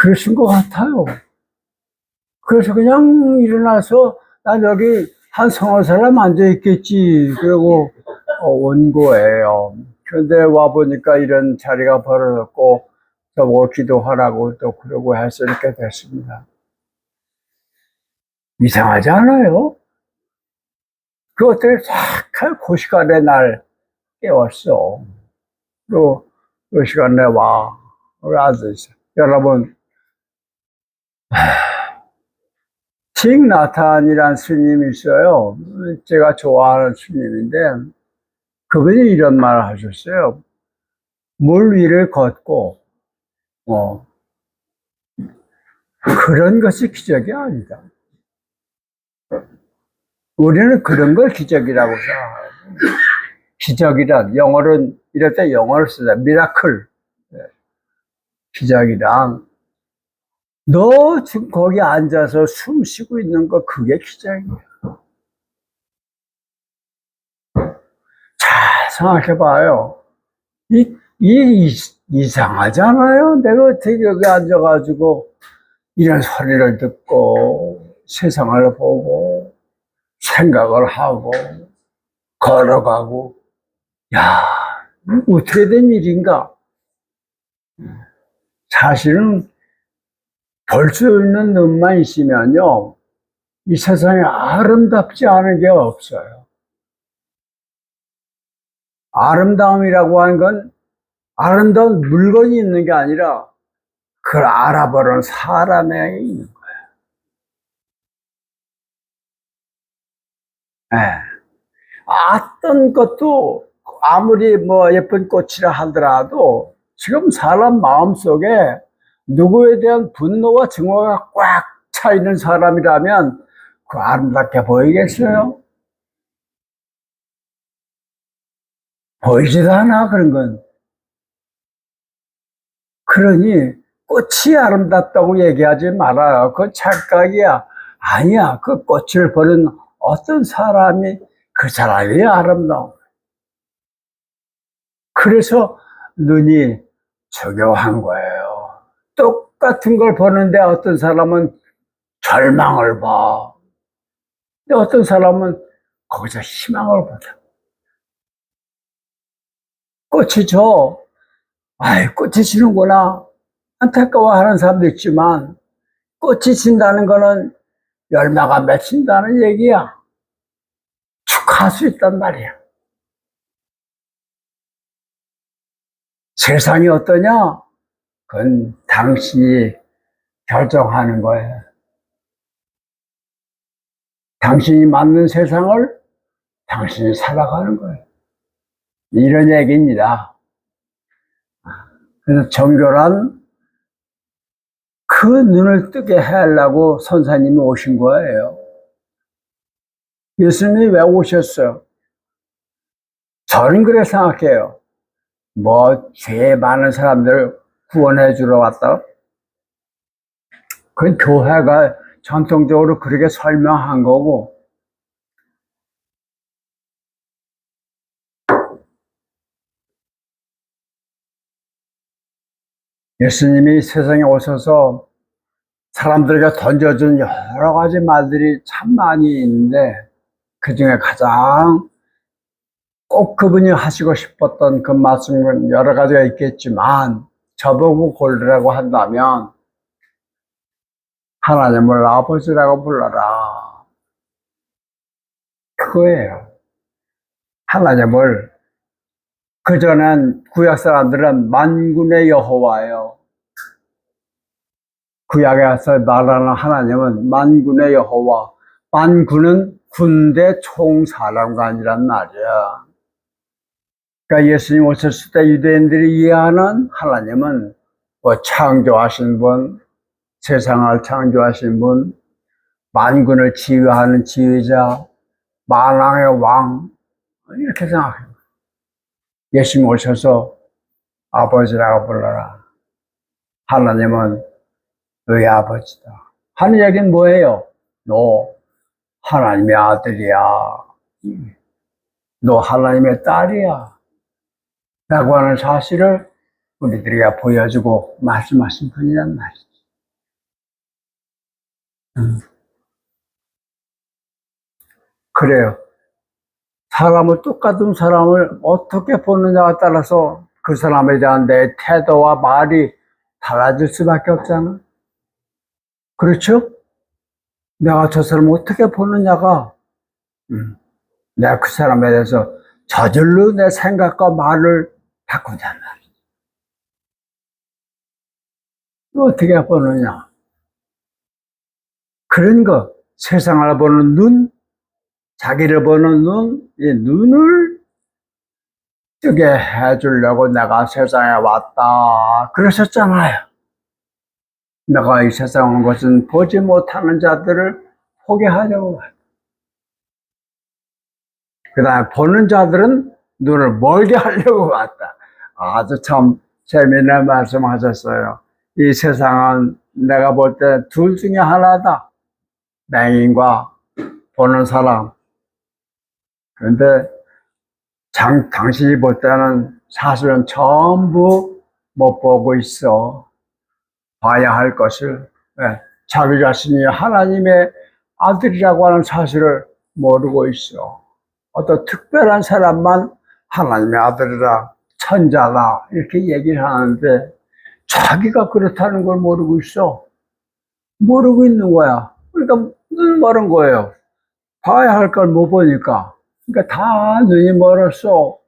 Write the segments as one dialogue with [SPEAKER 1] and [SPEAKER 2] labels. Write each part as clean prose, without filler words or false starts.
[SPEAKER 1] 그러신 것 같아요. 그래서 그냥 일어나서 난 여기 한 서너 사람 앉아있겠지. 그러고 온 거예요. 그런데 와보니까 이런 자리가 벌어졌고, 또 기도하라고 또 그러고 해서 이렇게 됐습니다. 이상하지 않아요? 그 어떻게 그 시간에 날 깨웠어. 또 그 시간에 와. 우리 앉아있어. 여러분, 틱나탄이라는 스님이 있어요. 제가 좋아하는 스님인데, 그분이 이런 말을 하셨어요. 물 위를 걷고, 그런 것이 기적이 아니다. 우리는 그런 걸 기적이라고 생각해요. 기적이란, 영어는, 이럴 때 영어를 쓰자. 미라클. 기적이란, 너 지금 거기 앉아서 숨 쉬고 있는 거, 그게 기적이야. 잘 생각해봐요. 이상하잖아요. 내가 어떻게 여기 앉아가지고 이런 소리를 듣고 세상을 보고 생각을 하고 걸어가고, 야, 어떻게 된 일인가? 사실은 볼 수 있는 눈만 있으면요, 이 세상에 아름답지 않은 게 없어요. 아름다움이라고 하는 건 아름다운 물건이 있는 게 아니라 그걸 알아보는 사람에 있는 거예요. 네. 어떤 것도 아무리 뭐 예쁜 꽃이라 하더라도 지금 사람 마음속에 누구에 대한 분노와 증오가 꽉 차 있는 사람이라면 그 아름답게 보이겠어요? 보이지도 않아, 그런 건. 그러니 꽃이 아름답다고 얘기하지 말아요. 그건 착각이야. 아니야. 그 꽃을 보는 어떤 사람이 그 사람이 아름다워. 그래서 눈이 저교한 거예요. 똑같은 걸 보는데 어떤 사람은 절망을 봐. 근데 어떤 사람은 거기서 희망을 보다. 꽃이 져. 아이, 꽃이 지는구나. 안타까워하는 사람도 있지만, 꽃이 진다는 거는 열매가 맺힌다는 얘기야. 축하할 수 있단 말이야. 세상이 어떠냐? 그건 당신이 결정하는 거예요. 당신이 맞는 세상을 당신이 살아가는 거예요. 이런 얘기입니다. 그래서 정교란 그 눈을 뜨게 하려고 선사님이 오신 거예요. 예수님이 왜 오셨어요? 저는 그렇게 생각해요. 뭐, 죄 많은 사람들을 구원해 주러 왔다? 그건 교회가 전통적으로 그렇게 설명한 거고, 예수님이 세상에 오셔서 사람들에게 던져준 여러 가지 말들이 참 많이 있는데, 그 중에 가장 꼭 그분이 하시고 싶었던 그 말씀은 여러 가지가 있겠지만, 저보고 고르라고 한다면, 하나님을 아버지라고 불러라. 그거예요. 하나님을, 그전엔 구약 사람들은 만군의 여호와예요. 구약에서 말하는 하나님은 만군의 여호와, 만군은 군대 총사령관이란 말이야. 그러니까 예수님 오셨을 때 유대인들이 이해하는 하나님은 뭐 창조하신 분, 세상을 창조하신 분, 만군을 지휘하는 지휘자, 만왕의 왕, 이렇게 생각해요. 예수님 오셔서 아버지라고 불러라. 하나님은 너희 아버지다. 하는 얘기는 뭐예요? 너 하나님의 아들이야. 너 하나님의 딸이야. 라고 하는 사실을 우리들에게 보여주고 말씀하신 분이란 말이지. 음, 그래요. 사람을, 똑같은 사람을 어떻게 보느냐에 따라서 그 사람에 대한 내 태도와 말이 달라질 수밖에 없잖아. 그렇죠? 내가 저 사람을 어떻게 보느냐가, 음, 내가 그 사람에 대해서 저절로 내 생각과 말을 바꾸잖아. 어떻게 보느냐. 그런 거, 세상을 보는 눈, 자기를 보는 눈, 이 눈을 뜨게 해주려고 내가 세상에 왔다. 그러셨잖아요. 내가 이 세상에 온 것은 보지 못하는 자들을 보게 하려고. 그 다음에 보는 자들은 눈을 멀게 하려고 왔다. 아주 참 재미있는 말씀 하셨어요. 이 세상은 내가 볼 때 둘 중에 하나다. 맹인과 보는 사람. 그런데 당신이 볼 때는 사실은 전부 못 보고 있어. 봐야 할 것을. 네, 자기 자신이 하나님의 아들이라고 하는 사실을 모르고 있어. 어떤 특별한 사람만 하나님의 아들이라, 천자다, 이렇게 얘기를 하는데 자기가 그렇다는 걸 모르고 있어. 모르고 있는 거야. 그러니까 눈 멀은 거예요. 봐야 할 걸 못 보니까. 그러니까 다 눈이 멀었어.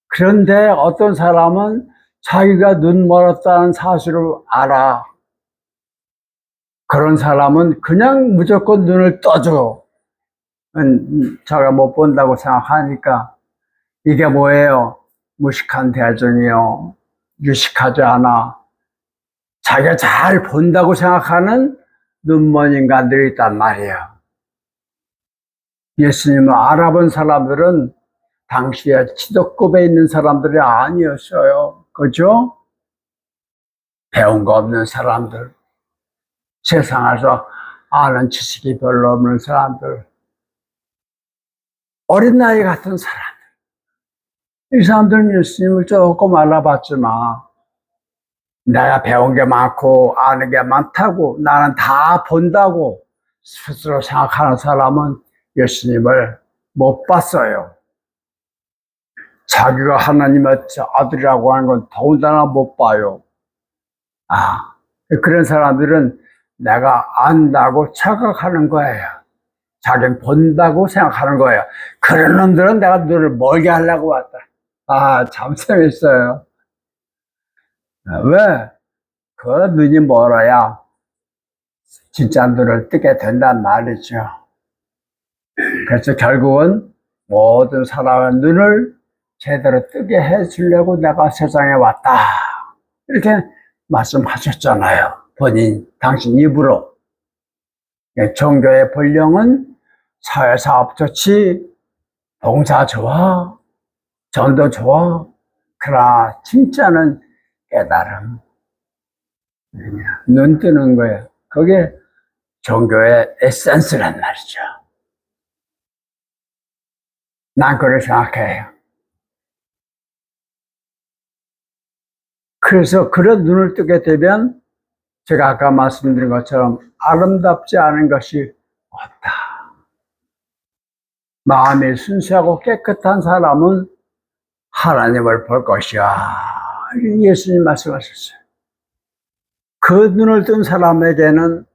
[SPEAKER 1] 그런데 어떤 사람은 자기가 눈 멀었다는 사실을 알아. 그런 사람은 그냥 무조건 눈을 떠줘. 자기가 못 본다고 생각하니까. 이게 뭐예요? 무식한 대중이요. 유식하지 않아. 자기가 잘 본다고 생각하는 눈먼 인간들이 있단 말이에요. 예수님을 알아본 사람들은 당시에 지도급에 있는 사람들이 아니었어요. 그죠? 배운 거 없는 사람들, 세상에서 아는 지식이 별로 없는 사람들, 어린 나이 같은 사람. 이 사람들은 예수님을 조금 알아봤지만 내가 배운 게 많고 아는 게 많다고, 나는 다 본다고 스스로 생각하는 사람은 예수님을 못 봤어요. 자기가 하나님의 아들이라고 하는 건 더군다나 못 봐요. 그런 사람들은 내가 안다고 착각하는 거예요. 자기는 본다고 생각하는 거예요. 그런 놈들은 내가 눈을 멀게 하려고 왔다. 참 재밌어요. 왜? 그 눈이 멀어야 진짜 눈을 뜨게 된단 말이죠. 그래서 결국은 모든 사람의 눈을 제대로 뜨게 해주려고 내가 세상에 왔다. 이렇게 말씀하셨잖아요. 당신 입으로. 종교의 본령은 사회사업 좋지, 봉사 좋아, 전도 좋아. 그러나 진짜는 깨달음. 눈 뜨는 거예요. 그게 종교의 에센스란 말이죠. 난 그렇게 생각해요. 그래서 그런 눈을 뜨게 되면 제가 아까 말씀드린 것처럼 아름답지 않은 것이 없다. 마음이 순수하고 깨끗한 사람은 하나님을 볼 것이야. 예수님 말씀하셨어요. 그 눈을 뜬 사람에게는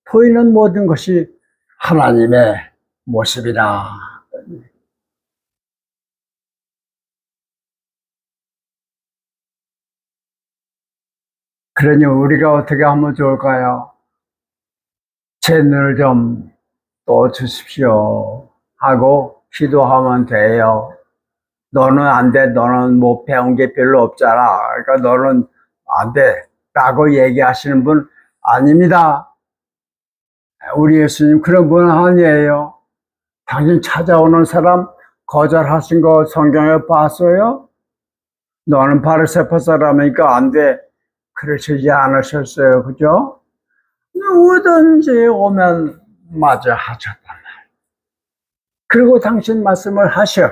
[SPEAKER 1] 보이는 모든 것이 하나님의 모습이다. 그러니 우리가 어떻게 하면 좋을까요? 제 눈을 좀 떠 주십시오 하고 기도하면 돼요. 너는 안 돼. 너는 뭐 배운 게 별로 없잖아. 그러니까 너는 안 돼. 라고 얘기하시는 분 아닙니다. 우리 예수님 그런 분 아니에요. 당신 찾아오는 사람 거절하신 거 성경에 봤어요? 너는 바리새파 사람이니까 안 돼. 그러시지 않으셨어요. 그죠? 누구든지 오면 맞아 하셨단 말이에요. 그리고 당신 말씀을 하셔.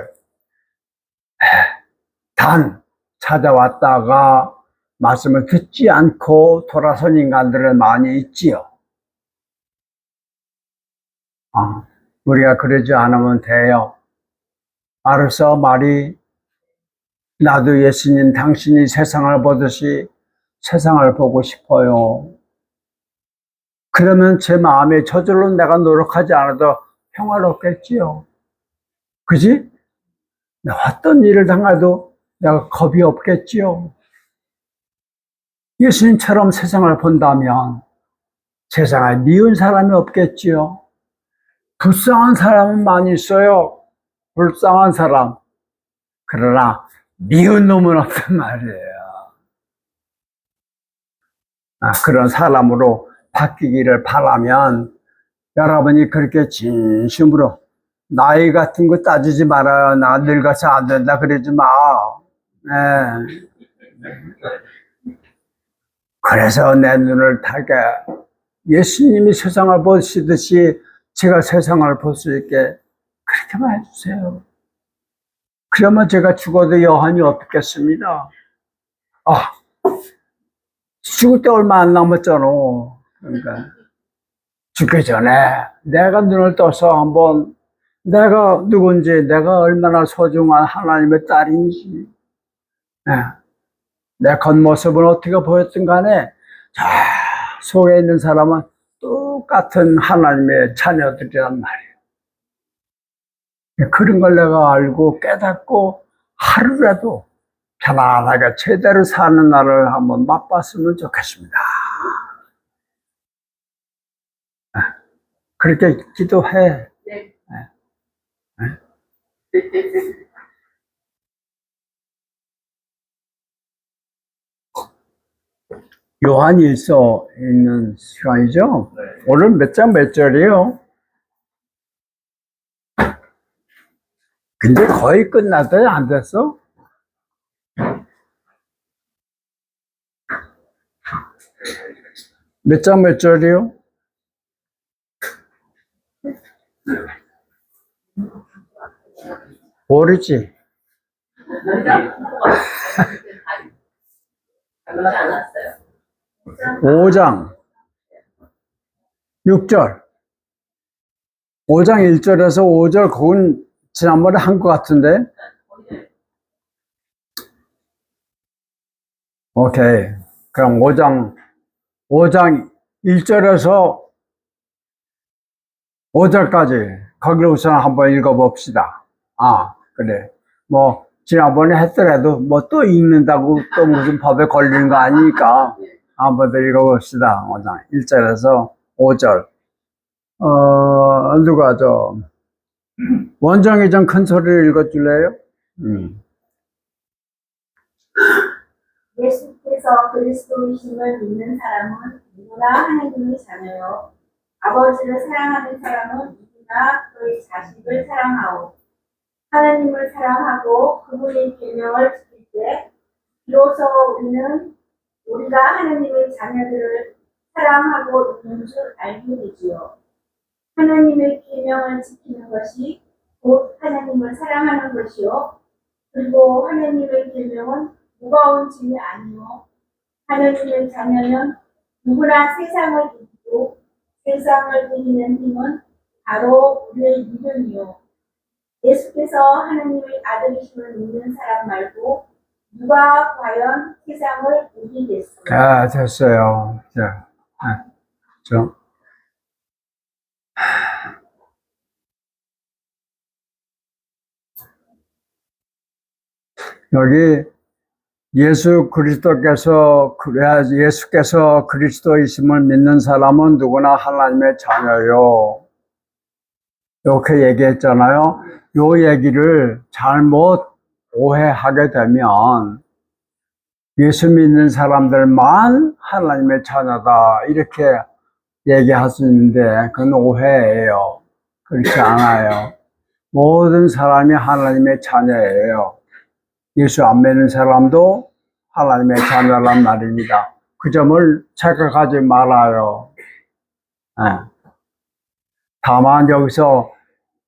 [SPEAKER 1] 단 찾아왔다가 말씀을 듣지 않고 돌아선 인간들은 많이 있지요. 우리가 그러지 않으면 돼요. 알았어, 말이. 나도 예수님 당신이 세상을 보듯이 세상을 보고 싶어요. 그러면 제 마음에 저절로 내가 노력하지 않아도 평화롭겠지요. 그지? 어떤 일을 당해도 내가 겁이 없겠지요. 예수님처럼 세상을 본다면 세상에 미운 사람이 없겠지요. 불쌍한 사람은 많이 있어요. 불쌍한 사람. 그러나 미운 놈은 없단 말이에요. 그런 사람으로 바뀌기를 바라면 여러분이 그렇게 진심으로 나이 같은 거 따지지 말아요. 나 늙어서 안 된다 그러지 마. 네. 그래서 내 눈을 타게 예수님이 세상을 보시듯이 제가 세상을 볼 수 있게 그렇게만 해주세요. 그러면 제가 죽어도 여한이 없겠습니다. 죽을 때 얼마 안 남았잖아. 그러니까 죽기 전에 내가 눈을 떠서 한번 내가 누군지, 내가 얼마나 소중한 하나님의 딸인지, 내 겉모습은 어떻게 보였든 간에 저 속에 있는 사람은 똑같은 하나님의 자녀들이란 말이에요. 그런 걸 내가 알고 깨닫고 하루라도 편안하게 제대로 사는 날을 한번 맛봤으면 좋겠습니다. 그렇게 기도해. 네. 요한일서 있는 시간이죠? 네. 오늘 몇 장 몇 절이에요? 근데 거의 끝났어요? 안 됐어? 몇 장 몇 절이요? 모르지? 5장 6절 5장 1절에서 5절 그건 지난번에 한 것 같은데. 오케이. 그럼 5장 1절에서 5절까지 거기를 우선 한번 읽어봅시다. 그래. 뭐 지난번에 했더라도 뭐 또 읽는다고 또 무슨 법에 걸리는 거 아니니까 한번 더 읽어봅시다. 5장 1절에서 5절. 누가 원장이 좀 큰 소리를 읽어줄래요?
[SPEAKER 2] 예수께서 그리스도이심을 믿는 사람은 누구나 하나님의 자녀요. 아버지를 사랑하는 사람은 누구나 그의 자식을 사랑하오. 하나님을 사랑하고 그분의 계명을 지킬 때 비로소 우리가 하나님의 자녀들을 사랑하고 있는 줄 알게 되지요. 하나님의 계명을 지키는 것이 곧 하나님을 사랑하는 것이요. 그리고 하나님의 계명은 무거운 짐이 아니요. 하나님의 자녀는 누구나 세상을 이기고 세상을 이기는 힘은 바로 우리의 믿음이요. 예수께서 하나님의 아들이심을 믿는 사람 말고 누가 과연 세상을 이기겠습니까?
[SPEAKER 1] 됐어요. 자, 여기 예수께서 그리스도이심을 믿는 사람은 누구나 하나님의 자녀요. 이렇게 얘기했잖아요. 요 얘기를 잘못 오해하게 되면 예수 믿는 사람들만 하나님의 자녀다 이렇게 얘기할 수 있는데 그건 오해예요. 그렇지 않아요. 모든 사람이 하나님의 자녀예요. 예수 안 믿는 사람도 하나님의 자녀란 말입니다. 그 점을 착각하지 말아요. 다만 여기서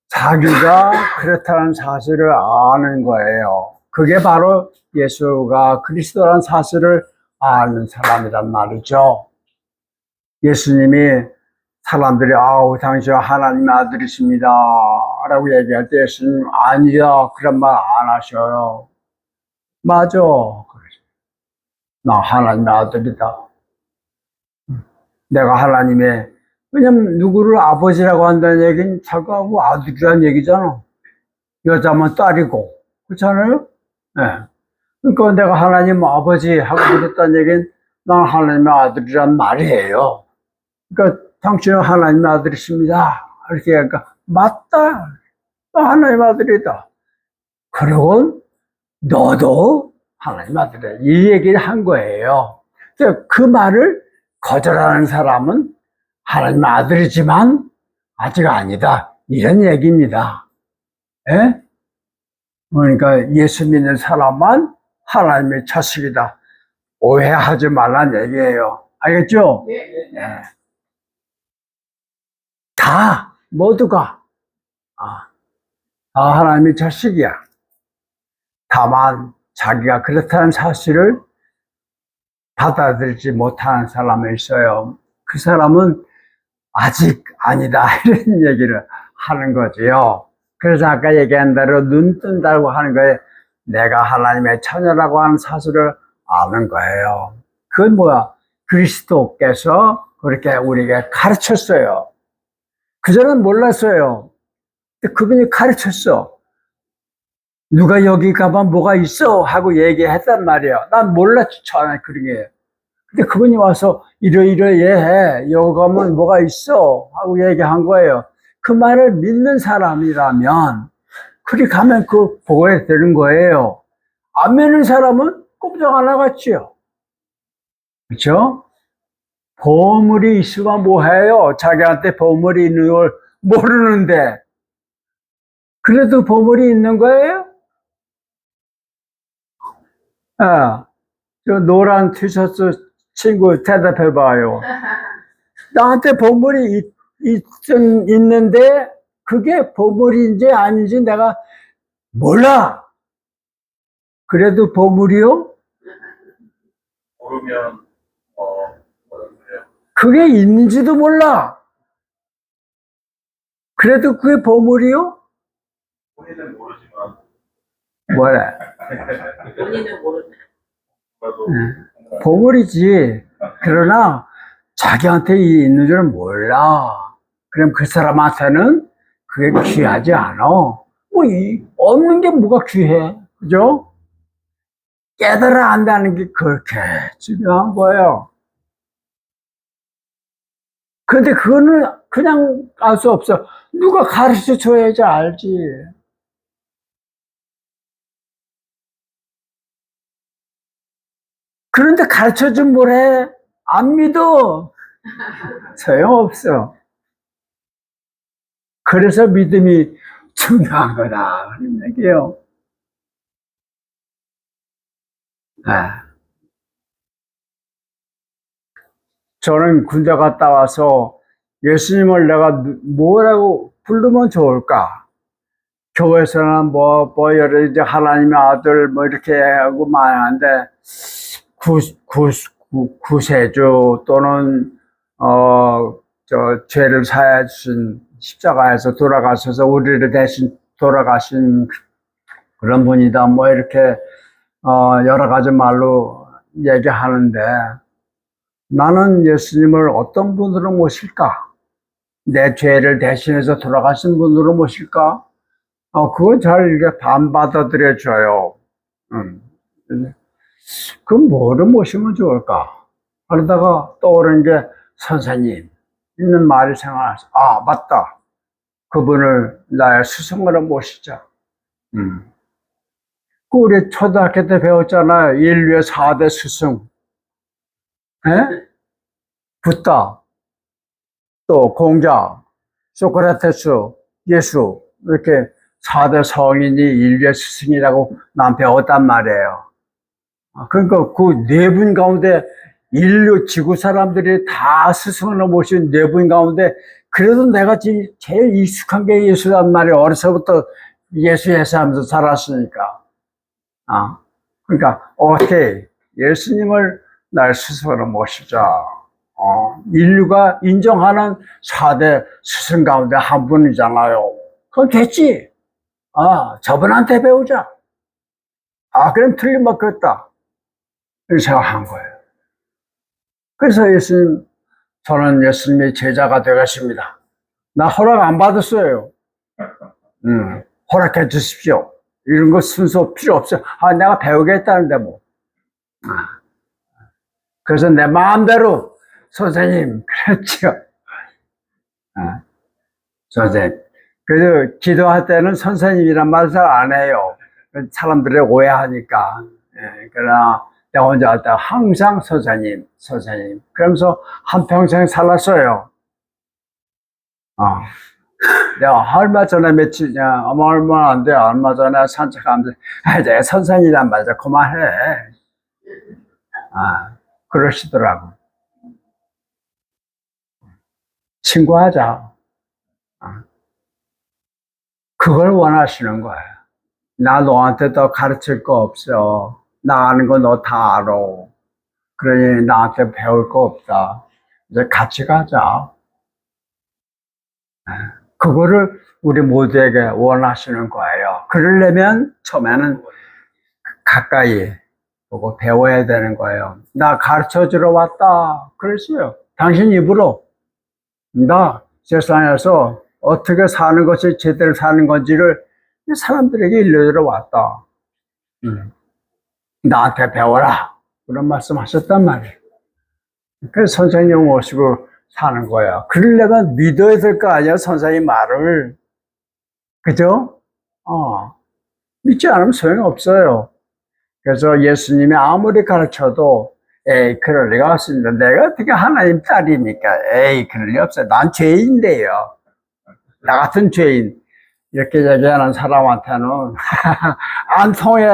[SPEAKER 1] 자기가 그렇다는 사실을 아는 거예요. 그게 바로 예수가 그리스도라는 사실을 아는 사람이란 말이죠. 예수님이 사람들이 아우 당신 하나님의 아들이십니다 라고 얘기할 때 예수님 아니야 그런 말 안 하셔요. 맞아. 나 하나님의 아들이다. 내가 하나님의 왜냐면 누구를 아버지라고 한다는 얘기는 자기하고 아들이라는 얘기잖아. 여자면 딸이고 그렇잖아요. 네. 그러니까 내가 하나님 아버지 하고 그랬다는 얘기는 난 하나님의 아들이란 말이에요. 그러니까 당신은 하나님의 아들이십니다. 이렇게 하니까 맞다. 나 하나님의 아들이다. 그리고 너도 하나님의 아들이다. 이 얘기를 한 거예요. 그 말을 거절하는 사람은 하나님의 아들이지만 아직 아니다. 이런 얘기입니다. 예? 그러니까 예수 믿는 사람만 하나님의 자식이다. 오해하지 말란 얘기예요. 알겠죠?
[SPEAKER 2] 네.
[SPEAKER 1] 예. 다 모두가 다 하나님의 자식이야. 다만 자기가 그렇다는 사실을 받아들이지 못하는 사람이 있어요. 그 사람은 아직 아니다 이런 얘기를 하는 거지요. 그래서 아까 얘기한 대로 눈 뜬다고 하는 거에 내가 하나님의 처녀라고 하는 사실을 아는 거예요. 그건 뭐야? 그리스도께서 그렇게 우리에게 가르쳤어요. 그전엔 몰랐어요. 근데 그분이 가르쳤어. 누가 여기 가면 뭐가 있어? 하고 얘기했단 말이에요. 난 몰랐지, 처음에 그런 게. 근데 그분이 와서 이러이러해. 여기 가면 뭐가 있어? 하고 얘기한 거예요. 그 말을 믿는 사람이라면, 그리 가면 그 보고야 되는 거예요. 안 믿는 사람은 꼼짝 안 하겠지요. 그렇죠? 보물이 있으면 뭐해요? 자기한테 보물이 있는 걸 모르는데. 그래도 보물이 있는 거예요? 아, 저 노란 티셔츠 친구 대답해 봐요. 나한테 보물이 있는데 그게 보물인지 아닌지 내가 몰라. 그래도 보물이요?
[SPEAKER 3] 모르면 뭐라고 그래요?
[SPEAKER 1] 그게 있는지도 몰라. 그래도 그게 보물이요?
[SPEAKER 3] 본인은 모르지만
[SPEAKER 1] 뭐래?
[SPEAKER 2] 본인은 모르는.
[SPEAKER 3] 나도
[SPEAKER 1] 보물이지. 그러나 자기한테 있는 줄은 몰라. 그럼 그 사람한테는 그게 귀하지 않아. 없는 게 뭐가 귀해. 그죠? 깨달아 안다는 게 그렇게 중요한 거예요. 그런데 그거는 그냥 알 수 없어. 누가 가르쳐 줘야지 알지. 그런데 가르쳐 준 뭐래? 안 믿어. 소용없어. 그래서 믿음이 중요한 거다. 그런 얘기예요. 저는 군대 갔다 와서 예수님을 내가 뭐라고 부르면 좋을까? 교회에서는 여러 이제 하나님의 아들 이렇게 하고 많은데 구세주 또는 죄를 사해 주신 십자가에서 돌아가셔서 우리를 대신 돌아가신 그런 분이다 이렇게 여러 가지 말로 얘기하는데 나는 예수님을 어떤 분으로 모실까? 내 죄를 대신해서 돌아가신 분으로 모실까? 그건 잘 이렇게 반받아들여져요. 그럼 뭐를 모시면 좋을까? 그러다가 떠오르는 게 선생님 있는 말이 생각나서 맞다. 그분을 나의 스승으로 모시자. 우리 초등학교 때 배웠잖아요. 인류의 4대 스승. 붓다, 또 공자, 소크라테스, 예수 이렇게 4대 성인이 인류의 스승이라고 난 배웠단 말이에요. 그러니까 그 네 분 가운데 인류 지구 사람들이 다 스승으로 모신 네 분 가운데 그래도 내가 제일 익숙한 게 예수란 말이에요. 어려서부터 예수 하면서 자랐으니까. 그러니까 오케이 예수님을 날 스승으로 모시자. 인류가 인정하는 4대 스승 가운데 한 분이잖아요. 그럼 됐지. 저분한테 배우자. 그럼 틀림없겠다. 이렇게 생각한 거예요. 그래서 저는 예수님의 제자가 되겠습니다. 나 허락 안 받았어요. 허락해 주십시오. 이런 거 순서 필요 없어요. 내가 배우겠다는데 뭐. 그래서 내 마음대로 선생님 그랬죠. 선생님. 그래서 기도할 때는 선생님이란 말 잘 안 해요. 사람들이 오해하니까. 그러나 내가 혼자 할 때 항상 선생님. 그러면서 한평생 살았어요. 내가 얼마 전에 얼마 안 돼. 얼마 전에 산책하면서, 내가 선생이란 말 좀 그만해. 그러시더라고. 친구하자. 그걸 원하시는 거야. 나 너한테 더 가르칠 거 없어. 나 아는 거 너 다 알아. 그러니 나한테 배울 거 없다. 이제 같이 가자. 그거를 우리 모두에게 원하시는 거예요. 그러려면 처음에는 가까이 보고 배워야 되는 거예요. 나 가르쳐 주러 왔다. 그랬어요. 당신 입으로. 나 세상에서 어떻게 사는 것이 제대로 사는 건지를 사람들에게 일러주러 왔다. 나한테 배워라. 그런 말씀 하셨단 말이에요. 그래서 선생님 모시고 사는 거야. 그러려면 믿어야 될 거 아니야, 선생님 말을. 그죠? 믿지 않으면 소용없어요. 그래서 예수님이 아무리 가르쳐도, 그럴 리가 없습니다. 내가 어떻게 하나님 딸이니까, 그럴 리 없어요. 난 죄인인데요. 나 같은 죄인. 이렇게 얘기하는 사람한테는 안 통해,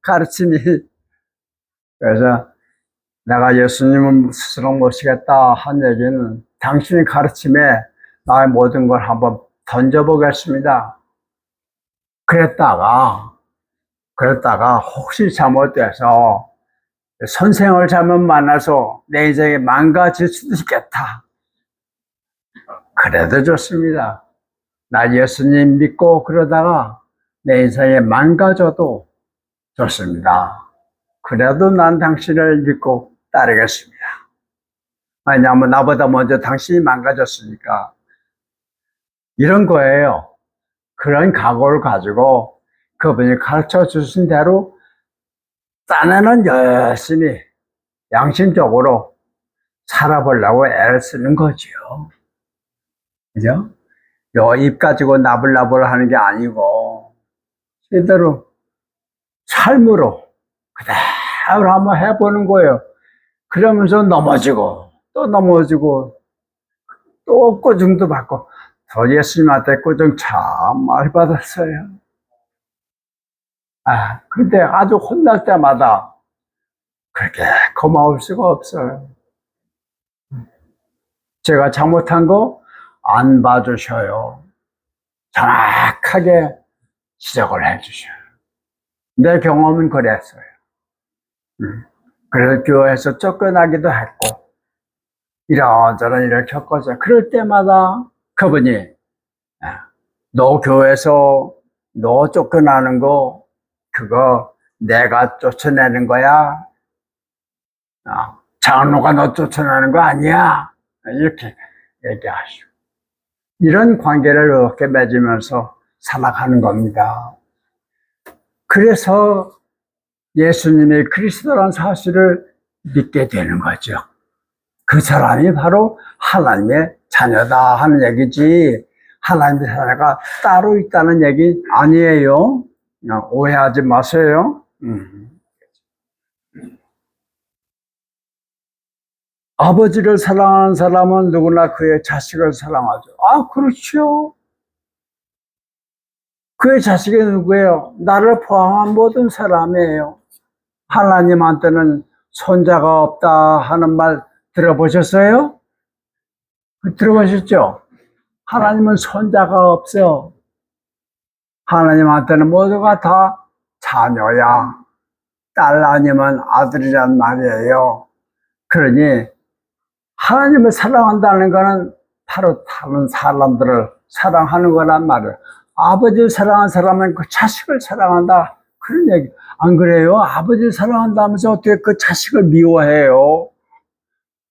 [SPEAKER 1] 가르침이. 그래서 내가 예수님을 스스로 모시겠다 한 얘기는 당신의 가르침에 나의 모든 걸 한번 던져보겠습니다. 그랬다가 혹시 잘못돼서 선생을 잘못 만나서 내 인생이 망가질 수도 있겠다. 그래도 좋습니다. 나 예수님 믿고 그러다가 내 인생이 망가져도 좋습니다. 그래도 난 당신을 믿고 따르겠습니다. 왜냐하면 나보다 먼저 당신이 망가졌으니까. 이런 거예요. 그런 각오를 가지고 그분이 가르쳐 주신 대로 딴에는 열심히 양심적으로 살아보려고 애를 쓰는 거죠. 그죠? 입 가지고 나불나불 하는 게 아니고 제대로 삶으로 그대로 한번 해보는 거예요. 그러면서 넘어지고 또 넘어지고 또 꾸중도 받고 저 예수님한테 꾸중 참 많이 받았어요. 근데 아주 혼날 때마다 그렇게 고마울 수가 없어요. 제가 잘못한 거 안 봐주셔요. 정확하게 지적을 해주셔요. 내 경험은 그랬어요. 그래서 교회에서 쫓겨나기도 했고 이런저런 일을 겪었어요. 그럴 때마다 그분이 너 교회에서 너 쫓겨나는 거 그거 내가 쫓아내는 거야. 장로가 너 쫓아내는 거 아니야. 이렇게 얘기하시고 이런 관계를 이렇게 맺으면서 살아가는 겁니다. 그래서 예수님이 그리스도라는 사실을 믿게 되는 거죠. 그 사람이 바로 하나님의 자녀다 하는 얘기지 하나님의 자녀가 따로 있다는 얘기 아니에요. 오해하지 마세요. 아버지를 사랑하는 사람은 누구나 그의 자식을 사랑하죠. 그렇죠. 그의 자식이 누구예요? 나를 포함한 모든 사람이에요. 하나님한테는 손자가 없다 하는 말 들어보셨어요? 들어보셨죠? 하나님은 손자가 없어요. 하나님한테는 모두가 다 자녀야. 딸 아니면 아들이란 말이에요. 그러니 하나님을 사랑한다는 거는 바로 다른 사람들을 사랑하는 거란 말이에요. 아버지를 사랑하는 사람은 그 자식을 사랑한다. 그런 얘기. 안 그래요? 아버지를 사랑한다면서 어떻게 그 자식을 미워해요?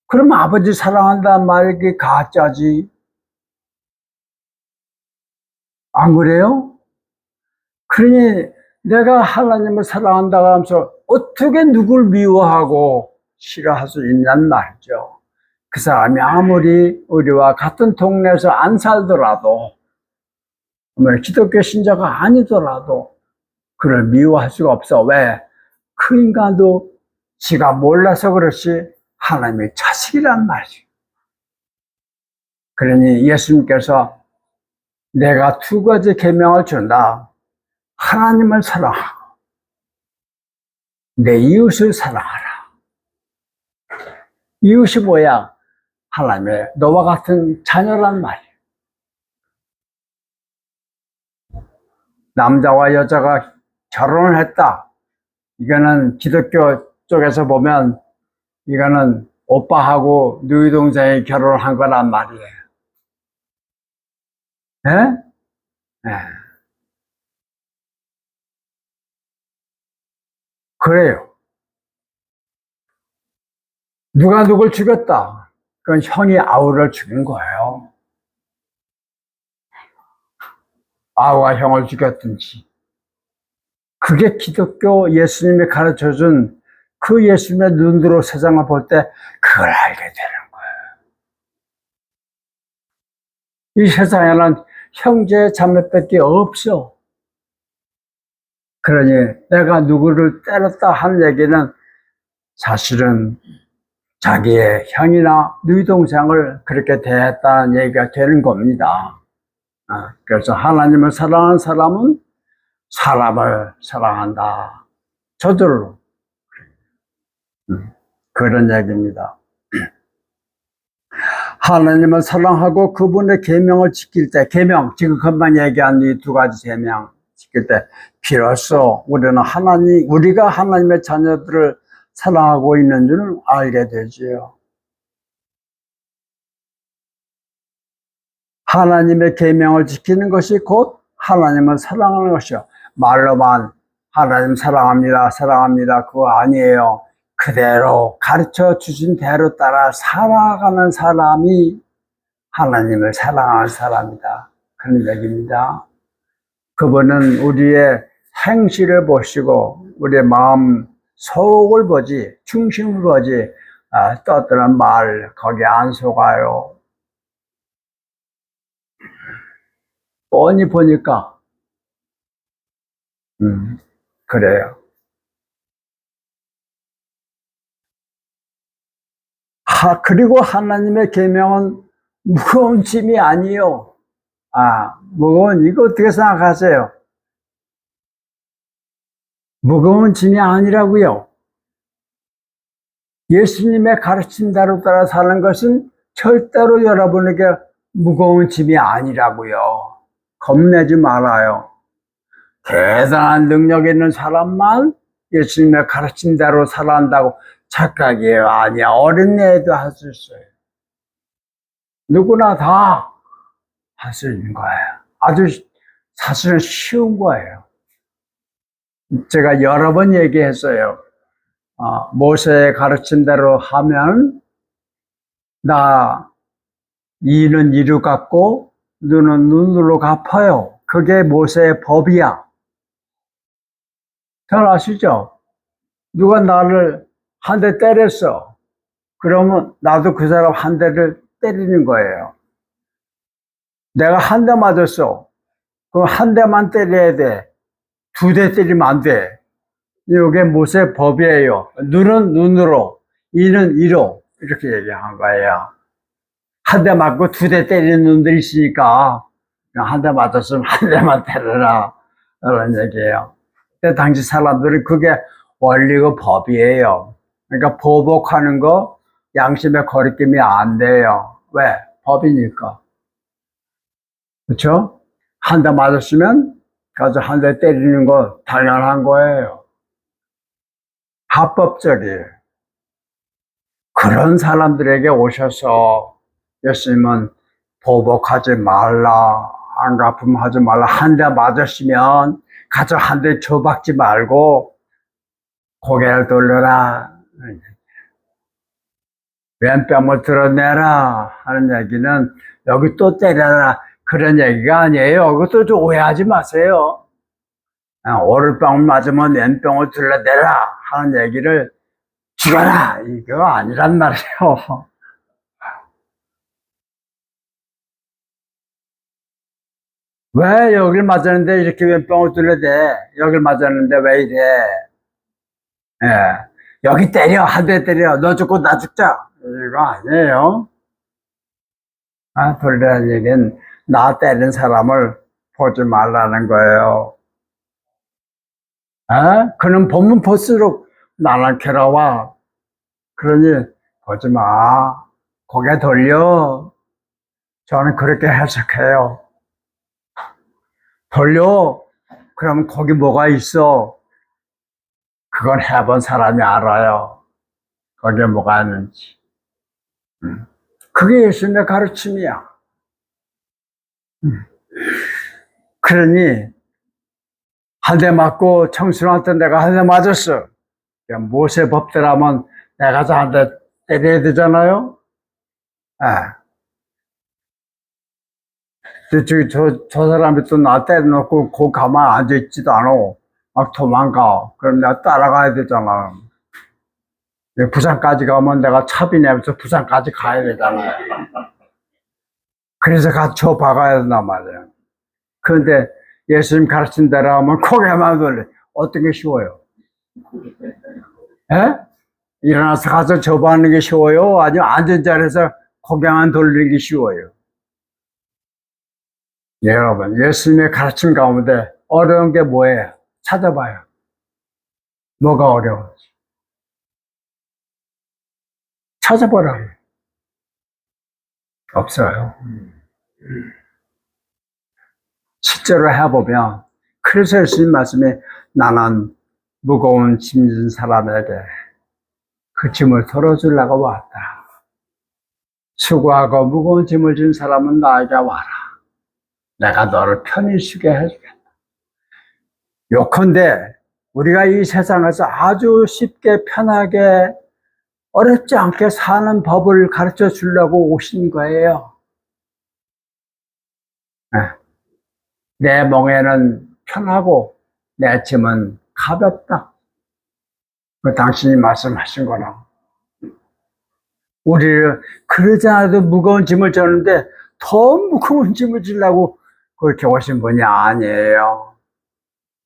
[SPEAKER 1] 그러면 아버지 사랑한다는 말이 가짜지. 안 그래요? 그러니 내가 하나님을 사랑한다고 하면서 어떻게 누굴 미워하고 싫어할 수 있냔 말이죠. 그 사람이 아무리 우리와 같은 동네에서 안 살더라도, 기독교 신자가 아니더라도 그를 미워할 수가 없어. 왜? 그 인간도 지가 몰라서 그렇지 하나님의 자식이란 말이지. 그러니 예수님께서 내가 두 가지 계명을 준다. 하나님을 사랑하고 내 이웃을 사랑하라. 이웃이 뭐야? 하나님의 너와 같은 자녀란 말이에요. 남자와 여자가 결혼을 했다. 이거는 기독교 쪽에서 보면 이거는 오빠하고 누이 동생이 결혼을 한 거란 말이에요. 예? 예. 그래요. 누가 누굴 죽였다. 그건 형이 아우를 죽인 거예요. 아우가 형을 죽였든지. 그게 기독교 예수님이 가르쳐준 그 예수님의 눈으로 세상을 볼 때 그걸 알게 되는 거예요. 이 세상에는 형제 자매밖에 없어. 그러니 내가 누구를 때렸다 하는 얘기는 사실은 자기의 형이나 누이 동생을 그렇게 대했다는 얘기가 되는 겁니다. 그래서 하나님을 사랑하는 사람은 사람을 사랑한다. 저절로 그런 얘기입니다. 하나님을 사랑하고 그분의 계명을 지킬 때, 계명 지금 금방 얘기한 이 두 가지 계명 지킬 때 비로소 우리는 우리가 하나님의 자녀들을 사랑하고 있는 줄 알게 되지요. 하나님의 계명을 지키는 것이 곧 하나님을 사랑하는 것이요. 말로만 하나님 사랑합니다, 사랑합니다 그거 아니에요. 그대로 가르쳐 주신 대로 따라 살아가는 사람이 하나님을 사랑하는 사람이다. 그런 얘기입니다. 그분은 우리의 행실을 보시고 우리의 마음 속을 보지, 중심을 보지, 떠드는 말 거기 안 속아요. 뻔히 보니까 그래요. 그리고 하나님의 계명은 무거운 짐이 아니요. 무거운, 이거 어떻게 생각하세요? 무거운 짐이 아니라고요. 예수님의 가르침대로 따라 사는 것은 절대로 여러분에게 무거운 짐이 아니라고요. 겁내지 말아요. 대단한 능력 있는 사람만 예수님의 가르침대로 살아간다고 착각이에요. 아니야. 어린애도 할 수 있어요. 누구나 다 할 수 있는 거예요. 아주 사실은 쉬운 거예요. 제가 여러 번 얘기했어요. 모세의 가르침대로 하면 나 이는 이로 갚고 눈은 눈으로 갚아요. 그게 모세의 법이야. 잘 아시죠? 누가 나를 한 대 때렸어. 그러면 나도 그 사람 한 대를 때리는 거예요. 내가 한 대 맞았어. 그럼 한 대만 때려야 돼. 두 대 때리면 안 돼. 이게 모세의 법이에요. 눈은 눈으로, 이는 이로 이렇게 얘기한 거예요. 한 대 맞고 두 대 때리는 놈들이 있으니까 한 대 맞았으면 한 대만 때려라 그런 얘기예요. 근데 당시 사람들은 그게 원리고 법이에요. 그러니까 보복하는 거 양심의 거리낌이 안 돼요. 왜? 법이니까. 그렇죠? 한 대 맞았으면 가서 한 대 때리는 거 당연한 거예요. 합법적이에요. 그런 사람들에게 오셔서 예수님은 보복하지 말라, 안갚음하지 말라, 한 대 맞으시면 가서 한 대 줘박지 말고 고개를 돌려라, 왼뺨을 드러내라 하는 얘기는 여기 또 때려라 그런 얘기가 아니에요. 그것도 좀 오해하지 마세요. 오른뺨을 맞으면 왼뺨을 드러내라 하는 얘기를 죽여라 이거 아니란 말이에요. 왜 여길 맞았는데 이렇게 왼뺨을 둘러대? 여길 맞았는데 왜 이래? 예. 여기 때려, 한 대 때려. 너 죽고 나 죽자. 이거 아니에요. 돌리라는 얘기는 나 때린 사람을 보지 말라는 거예요. 그는 보면 볼수록 나는 괴로워. 그러니 보지 마. 고개 돌려. 저는 그렇게 해석해요. 돌려. 그럼 거기 뭐가 있어? 그건 해본 사람이 알아요. 거기에 뭐가 있는지. 그게 예수님의 가르침이야. 그러니 한 대 맞고 청순한테 내가 한 대 맞았어. 모세 법대로면 내가 한 대 때려야 되잖아요. 저 사람이 또 나 때려놓고 그 가만 앉아있지도 않아. 막 도망가. 그럼 내가 따라가야 되잖아. 부산까지 가면 내가 차비 내면서 부산까지 가야 되잖아요. 그래서 같이 쳐 박아야 된단 말이에요. 그런데 예수님 가르친 대로 하면 고개만 돌려. 어떤 게 쉬워요? 일어나서 가서 접하는 게 쉬워요? 아니면 앉은 자리에서 고개만 돌리는 게 쉬워요? 여러분, 예수님의 가르침 가운데 어려운 게 뭐예요? 찾아봐요. 뭐가 어려운지. 찾아보라고. 없어요. 실제로 해보면, 그래서 예수님 말씀에 나는 무거운 짐진 사람에게 그 짐을 덜어주려고 왔다. 수고하고 무거운 짐을 진 사람은 나에게 와라. 내가 너를 편히 쉬게 해주겠다. 요컨대 우리가 이 세상에서 아주 쉽게 편하게 어렵지 않게 사는 법을 가르쳐 주려고 오신 거예요. 내 멍에는 편하고 내 짐은 가볍다. 그 당신이 말씀하신 거라. 우리를 그러지 않아도 무거운 짐을 졌는데 더 무거운 짐을 지려고 그렇게 오신 분이 아니에요.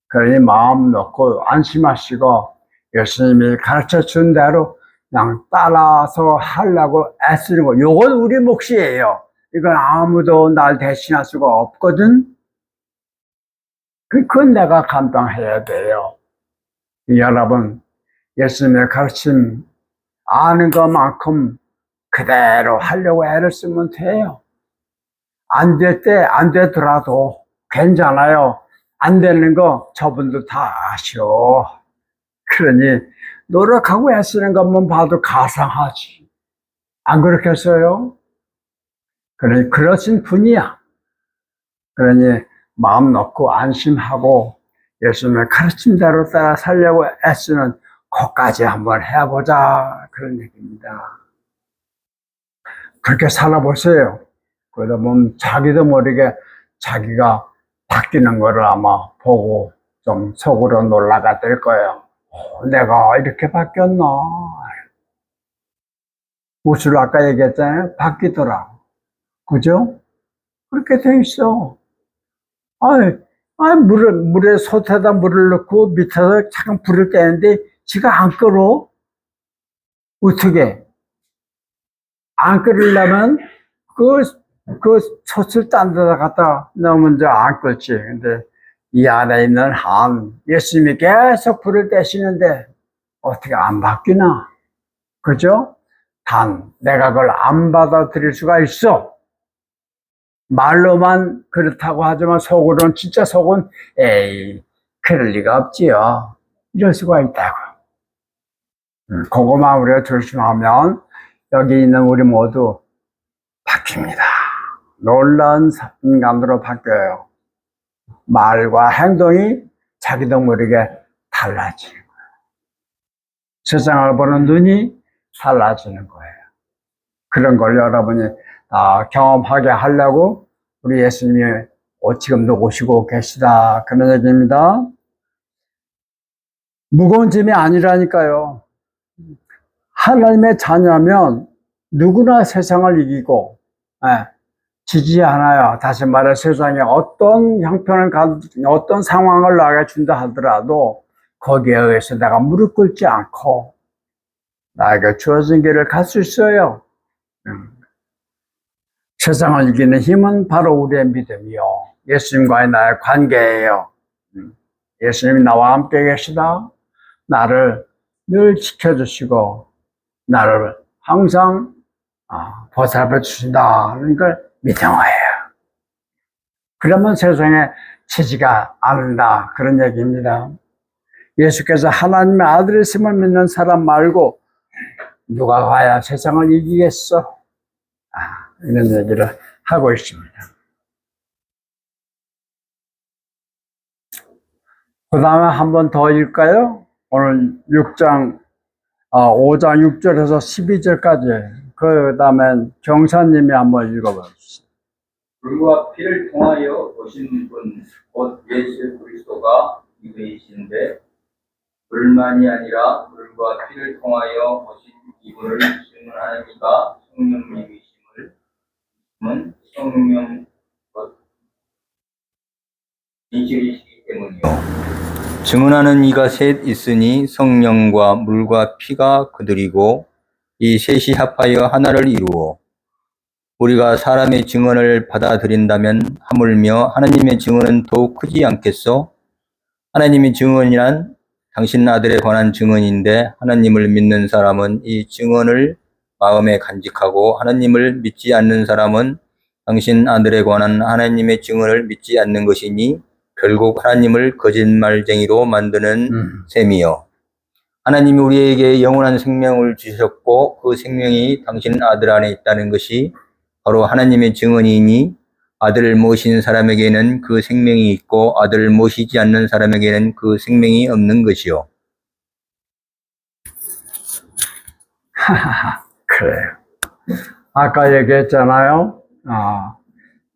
[SPEAKER 1] 그러니 마음 놓고 안심하시고 예수님이 가르쳐 준 대로 그냥 따라서 하려고 애쓰는 거. 요건 우리 몫이에요. 이건 아무도 날 대신할 수가 없거든. 그건 내가 감당해야 돼요. 여러분, 예수님의 가르침 아는 것만큼 그대로 하려고 애를 쓰면 돼요. 안 될 때 안 되더라도 괜찮아요. 안 되는 거 저분도 다 아셔. 그러니 노력하고 애쓰는 것만 봐도 가상하지. 안 그렇겠어요? 그러니 그러신 분이야. 그러니 마음 놓고 안심하고 예수님의 가르침대로 따라 살려고 애쓰는 것까지 한번 해보자. 그런 얘기입니다. 그렇게 살아보세요. 그러다 보면 자기도 모르게 자기가 바뀌는 거를 아마 보고 좀 속으로 놀라가 될 거예요. 내가 이렇게 바뀌었나? 우sul 아까 얘기했잖아요. 바뀌더라. 그죠? 그렇게 돼 있어. 물에 솥에다 물을 넣고 밑에서 잠깐 불을 떼는데 지가 안 끓어? 어떻게? 안 끓이려면 그 솥을 딴 데다 갖다 넣으면 이제 안 끓지. 근데 이 안에 있는 예수님이 계속 불을 떼시는데 어떻게 안 바뀌나? 그죠? 내가 그걸 안 받아들일 수가 있어. 말로만 그렇다고 하지만 속으로는 진짜 속은 에이 그럴 리가 없지요. 이럴 수가 있다고. 그거만 우리가 조심하면 여기 있는 우리 모두 바뀝니다. 놀라운 인간으로 바뀌어요. 말과 행동이 자기도 모르게 달라지는 거예요. 세상을 보는 눈이 달라지는 거예요. 그런 걸 여러분이 경험하게 하려고 우리 예수님이 지금도 오시고 계시다. 그런 얘기입니다. 무거운 짐이 아니라니까요. 하나님의 자녀면 누구나 세상을 이기고 지지 않아요. 다시 말해 세상에 어떤 형편을 어떤 상황을 나게 준다 하더라도 거기에 의해서 내가 무릎 꿇지 않고 나에게 주어진 길을 갈 수 있어요. 세상을 이기는 힘은 바로 우리의 믿음이요. 예수님과의 나의 관계예요. 예수님이 나와 함께 계시다. 나를 늘 지켜주시고 나를 항상 보살펴 주신다는 걸 믿는 거예요. 그러면 세상에 치지가 않는다. 그런 얘기입니다. 예수께서 하나님의 아들이심을 믿는 사람 말고 누가 가야 세상을 이기겠어? 이런 얘기를 하고 있습니다. 그 다음에 한 번 더 읽을까요? 오늘 5장 6절에서 12절까지. 그 다음에 경사님이 한번 읽어보시죠.
[SPEAKER 4] 물과 피를 통하여 오신 분, 곧 예수 그리스도가 이분이신데, 물만이 아니라 물과 피를 통하여 오신 이분을 증언하는 이가 성령님이심을 성령 인식이시기 때문이요. 증언하는 이가 셋 있으니 성령과 물과 피가 그들이고 이 셋이 합하여 하나를 이루어 우리가 사람의 증언을 받아들인다면 하물며 하나님의 증언은 더욱 크지 않겠소? 하나님의 증언이란 당신 아들에 관한 증언인데 하나님을 믿는 사람은 이 증언을 마음에 간직하고 하나님을 믿지 않는 사람은 당신 아들에 관한 하나님의 증언을 믿지 않는 것이니 결국 하나님을 거짓말쟁이로 만드는 셈이요. 하나님이 우리에게 영원한 생명을 주셨고 그 생명이 당신 아들 안에 있다는 것이 바로 하나님의 증언이니 아들을 모신 사람에게는 그 생명이 있고 아들을 모시지 않는 사람에게는 그 생명이 없는 것이요.
[SPEAKER 1] 그래요. 아까 얘기했잖아요.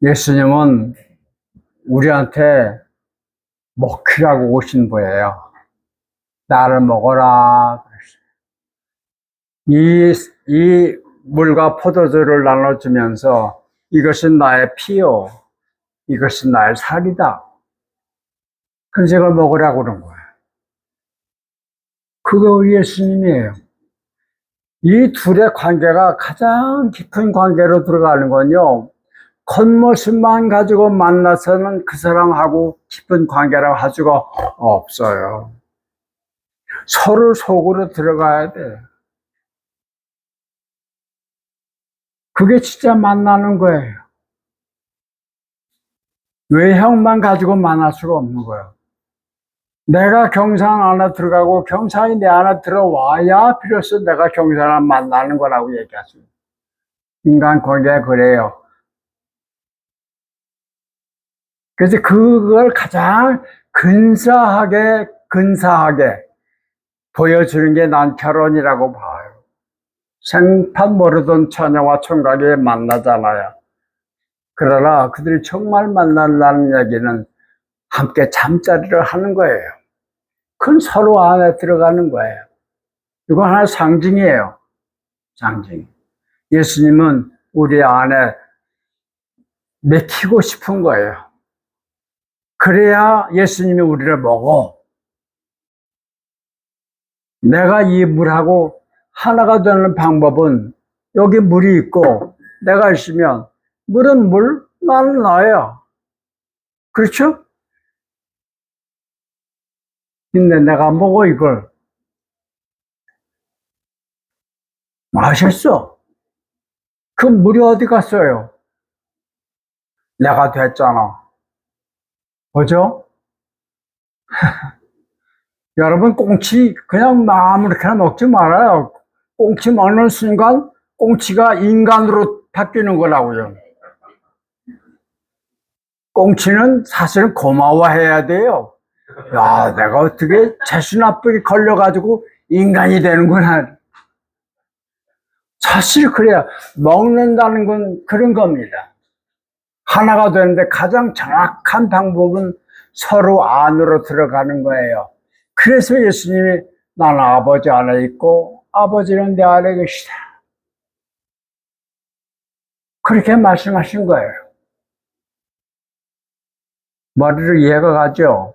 [SPEAKER 1] 예수님은 우리한테 먹히라고 오신 분이에요. 나를 먹어라. 이 물과 포도주를 나눠주면서 이것은 나의 피요. 이것은 나의 살이다. 그걸 먹으라고 그런 거예요. 그게 우리 예수님이에요. 이 둘의 관계가 가장 깊은 관계로 들어가는 건요. 겉모습만 가지고 만나서는 그 사람하고 깊은 관계라고 할 수가 없어요. 서로 속으로 들어가야 돼. 그게 진짜 만나는 거예요. 외형만 가지고 만날 수가 없는 거예요. 내가 경산 안에 들어가고 경산이 내 안에 들어와야 비로소 내가 경산을 만나는 거라고 얘기하십니다. 인간 관계가 그래요. 그래서 그걸 가장 근사하게 보여주는 게 난 결혼이라고 봐요. 생판 모르던 처녀와 총각이 만나잖아요. 그러나 그들이 정말 만난다는 얘기는 함께 잠자리를 하는 거예요. 그건 서로 안에 들어가는 거예요. 이건 하나의 상징이에요. 상징. 예수님은 우리 안에 맥히고 싶은 거예요. 그래야 예수님이 우리를 먹어. 내가 이 물하고 하나가 되는 방법은 여기 물이 있고 내가 있으면 물은 물, 나는 나야. 그렇죠? 근데 내가 먹어 이걸. 마셨어. 그 물이 어디 갔어요? 내가 됐잖아. 그죠? 여러분 꽁치 그냥 아무렇게나 먹지 말아요. 꽁치 먹는 순간 꽁치가 인간으로 바뀌는 거라고요. 꽁치는 사실은 고마워해야 돼요. 야, 내가 어떻게 재수 나쁘게 걸려가지고 인간이 되는구나. 사실 그래야 먹는다는 건 그런 겁니다. 하나가 되는데 가장 정확한 방법은 서로 안으로 들어가는 거예요. 그래서 예수님이 나는 아버지 안에 있고 아버지는 내 안에 계시다. 그렇게 말씀하신 거예요. 머리로 이해가 가죠?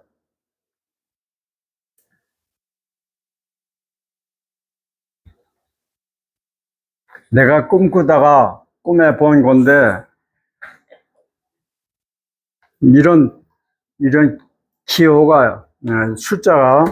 [SPEAKER 1] 내가 꿈꾸다가 꿈에 본 건데 이런 기호가 숫자가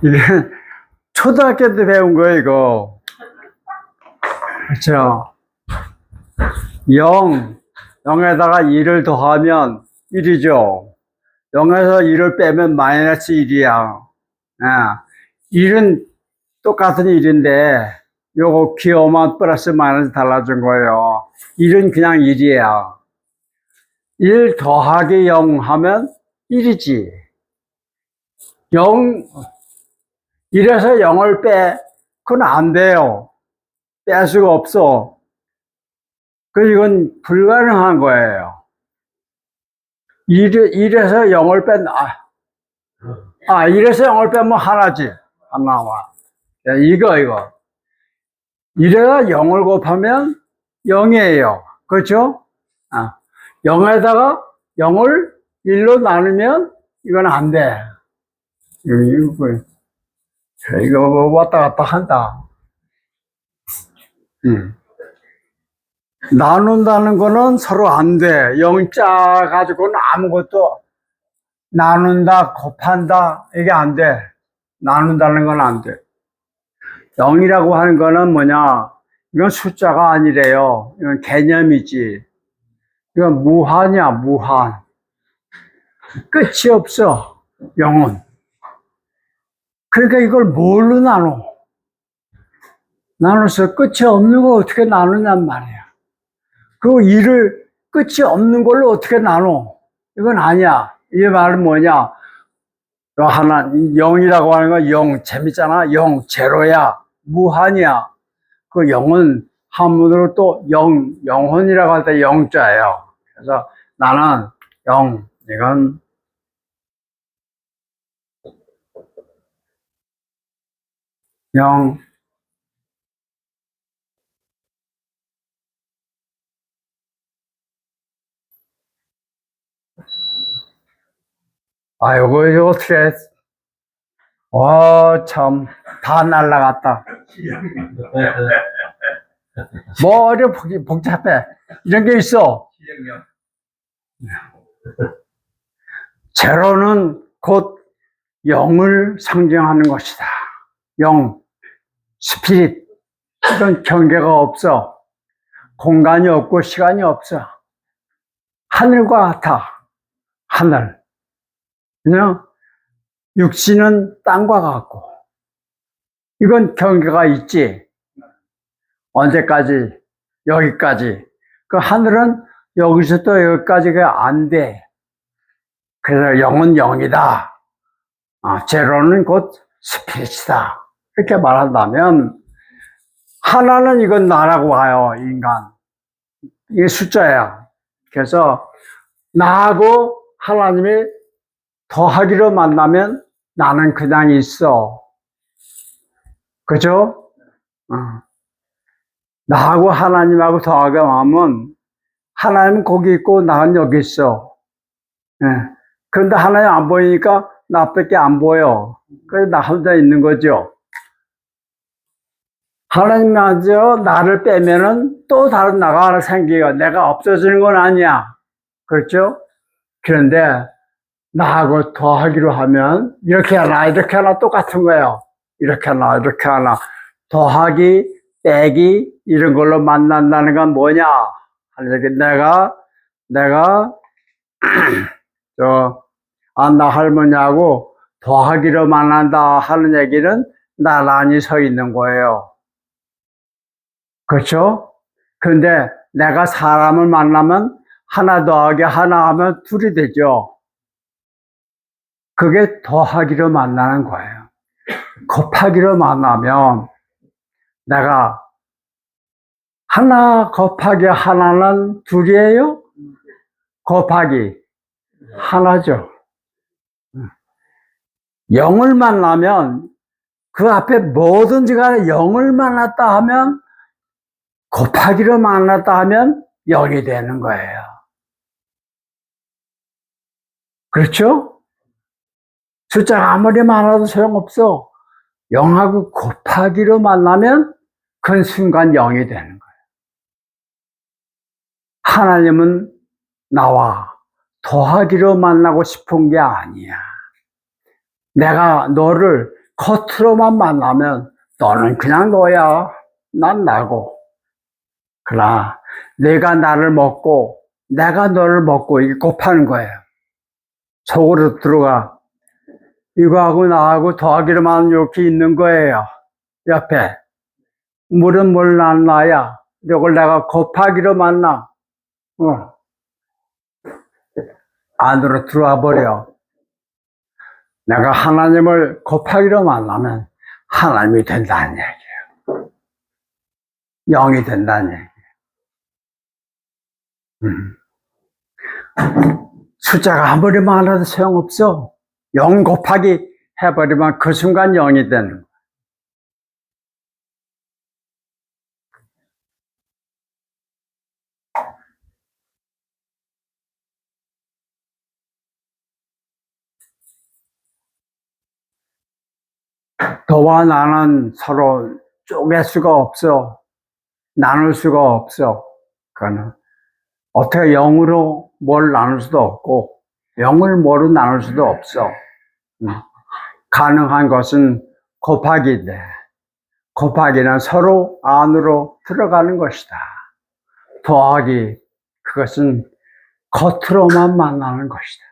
[SPEAKER 1] 이게 초등학교 때 배운 거예요, 이거. 그렇죠? 0에다가 2를 더하면 1이죠. 0에서 2를 빼면 마이너스 1이야. 1은 똑같은 1인데 요거 기호만 플러스 마이너스 달라진 거예요. 1은 그냥 1이야. 1 더하기 0 하면 1이지. 1에서 0을 빼. 그건 안 돼요. 뺄 수가 없어. 이건 불가능한 거예요. 1에서 0을 뺀, 1에서 0을 빼면 하나지. 하나와. 이거. 1에다 0을 곱하면 0이에요. 그렇죠? 0에다가 0을 1로 나누면 이건 안 돼. 이거 왔다 갔다 한다. 나눈다는 거는 서로 안 돼. 0자 가지고는 아무것도 나눈다, 곱한다, 이게 안 돼. 나눈다는 건 안 돼. 0이라고 하는 거는 뭐냐? 이건 숫자가 아니래요. 이건 개념이지. 이건 무한이야, 무한. 끝이 없어, 0은. 그러니까 이걸 뭘로 나눠? 나눠서 끝이 없는 걸 어떻게 나누냔 말이야. 그리고 일을 끝이 없는 걸로 어떻게 나눠? 이건 아니야. 이 말은 뭐냐? 하나, 0이라고 하는 건 0, 재밌잖아. 0, 제로야. 무한이야. 그 0은 한문으로 또 영혼이라고 할 때 영자예요. 그래서 나는 0, 이건 영, 이거 어떻게, 와, 참, 다 날라갔다. 머리 복잡해. 이런 게 있어. 제로는 곧 영을 상징하는 것이다. 영, 스피릿. 이런 경계가 없어. 공간이 없고 시간이 없어. 하늘과 같아. 하늘. 그냥 육신은 땅과 같고. 이건 경계가 있지. 언제까지? 여기까지. 그 하늘은 여기서 또 여기까지가 안 돼. 그래서 영은 영이다. 제로는 곧 스피릿이다. 이렇게 말한다면 하나는 이건 나라고 봐요. 인간. 이게 숫자야. 그래서 나하고 하나님이 더하기로 만나면 나는 그냥 있어. 그죠? 나하고 하나님하고 더하기로 하면 하나님은 거기 있고 나는 여기 있어. 예. 그런데 하나님 안 보이니까 나밖에 안 보여. 그래서 나 혼자 있는 거죠. 하나님마저 나를 빼면은 또 다른 나가 하나 생기고 내가 없어지는 건 아니야. 그렇죠? 그런데 나하고 더하기로 하면 이렇게 하나 똑같은 거예요. 이렇게 하나 더하기 빼기 이런 걸로 만난다는 건 뭐냐? 내가 나 할머니하고 더하기로 만난다 하는 얘기는 나란히 서 있는 거예요. 그렇죠? 근데 내가 사람을 만나면 하나 더하기 하나 하면 둘이 되죠. 그게 더하기로 만나는 거예요. 곱하기로 만나면 내가 하나 곱하기 하나는 둘이에요? 곱하기 하나죠. 0을 만나면 그 앞에 뭐든지 간에 0을 만났다 하면 곱하기로 만났다 하면 0이 되는 거예요. 그렇죠? 숫자가 아무리 많아도 소용없어. 0하고 곱하기로 만나면 그 순간 0이 되는 거예요. 하나님은 나와 더하기로 만나고 싶은 게 아니야. 내가 너를 겉으로만 만나면 너는 그냥 너야. 난 나고. 그러나 내가 나를 먹고 내가 너를 먹고 이게 곱하는 거예요. 속으로 들어가. 이거하고 나하고 더하기로만 이렇게 있는 거예요. 옆에. 물은 물 난 나야. 이걸 내가 곱하기로 만나. 안으로 들어와 버려. 내가 하나님을 곱하기로 만나면 하나님이 된다는 얘기예요. 영이 된다는 얘기예요. 숫자가 아무리 많아도 소용없어. 0 곱하기 해버리면 그 순간 0이 되는 거예요. 너와 나는 서로 쪼갤 수가 없어. 나눌 수가 없어. 그거는 어떻게 0으로 뭘 나눌 수도 없고 0을 뭐로 나눌 수도 없어. 가능한 것은 곱하기인데 곱하기는 서로 안으로 들어가는 것이다. 더하기 그것은 겉으로만 만나는 것이다.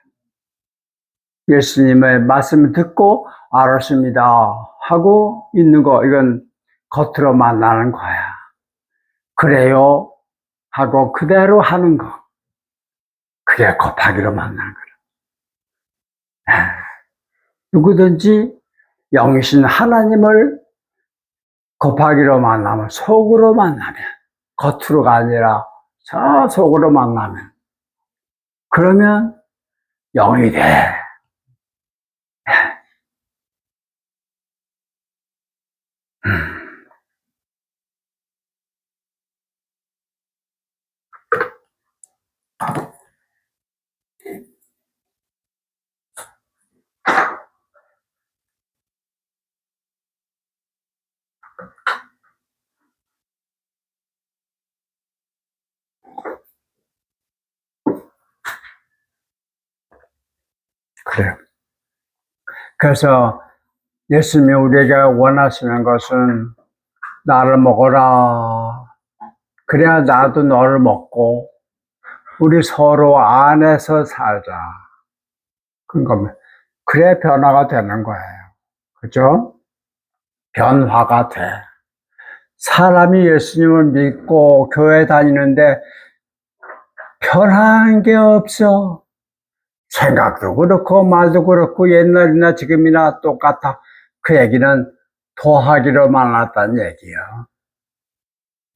[SPEAKER 1] 예수님의 말씀을 듣고 알았습니다 하고 있는 거 이건 겉으로 만나는 거야. 그래요 하고 그대로 하는 거 그게 곱하기로 만나는 거야. 누구든지 영이신 하나님을 곱하기로 만나면 속으로 만나면 겉으로가 아니라 저 속으로 만나면 그러면 영이 돼. 그래요. 그래서 예수님이 우리에게 원하시는 것은 나를 먹어라. 그래야 나도 너를 먹고 우리 서로 안에서 살자. 그건 그래 변화가 되는 거예요. 그죠? 변화가 돼. 사람이 예수님을 믿고 교회 다니는데 변한 게 없어. 생각도 그렇고 말도 그렇고 옛날이나 지금이나 똑같아. 그 얘기는 도하기로 만났다는 얘기야.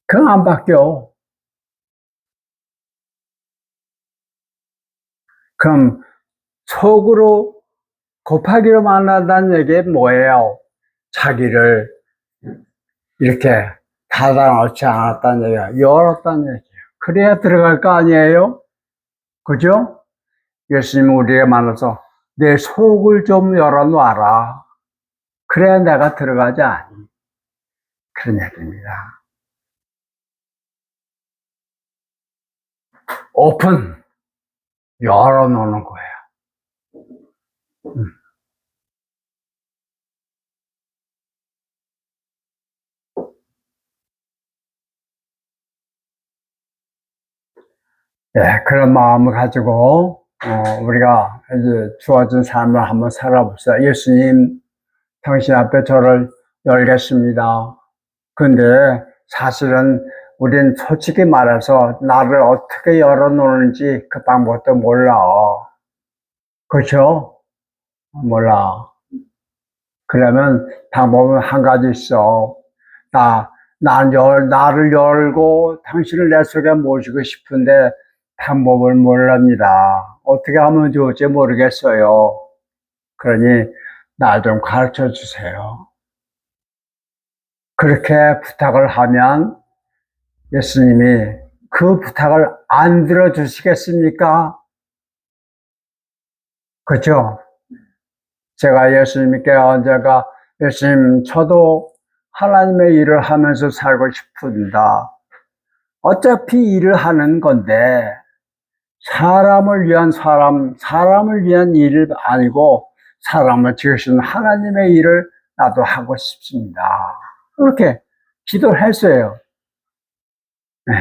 [SPEAKER 1] 그건 안 바뀌어. 그럼 속으로 곱하기로 만난다는 얘기 뭐예요? 자기를 이렇게 닫아놓지 않았다는 얘기야. 열었다는 얘기야. 그래야 들어갈 거 아니에요? 그죠? 예수님은 우리에게 만나서 내 속을 좀 열어놔라. 그래야 내가 들어가지 않니. 그런 얘기입니다. 오픈. 열어놓는 거예요. 네, 그런 마음을 가지고 우리가 이제 주어진 삶을 한번 살아봅시다. 예수님, 당신 앞에 저를 열겠습니다. 근데 사실은 우린 솔직히 말해서 나를 어떻게 열어놓는지 그 방법도 몰라. 그렇죠? 몰라. 그러면 방법은 한 가지 있어. 나를 열고 당신을 내 속에 모시고 싶은데 방법을 모릅니다. 어떻게 하면 좋을지 모르겠어요. 그러니 나 좀 가르쳐 주세요. 그렇게 부탁을 하면 예수님이 그 부탁을 안 들어주시겠습니까? 그렇죠? 제가 예수님께 언제가 예수님 저도 하나님의 일을 하면서 살고 싶습니다. 어차피 일을 하는 건데 사람을 위한 사람을 위한 일이 아니고 사람을 지으신 하나님의 일을 나도 하고 싶습니다. 그렇게 기도를 했어요. 네.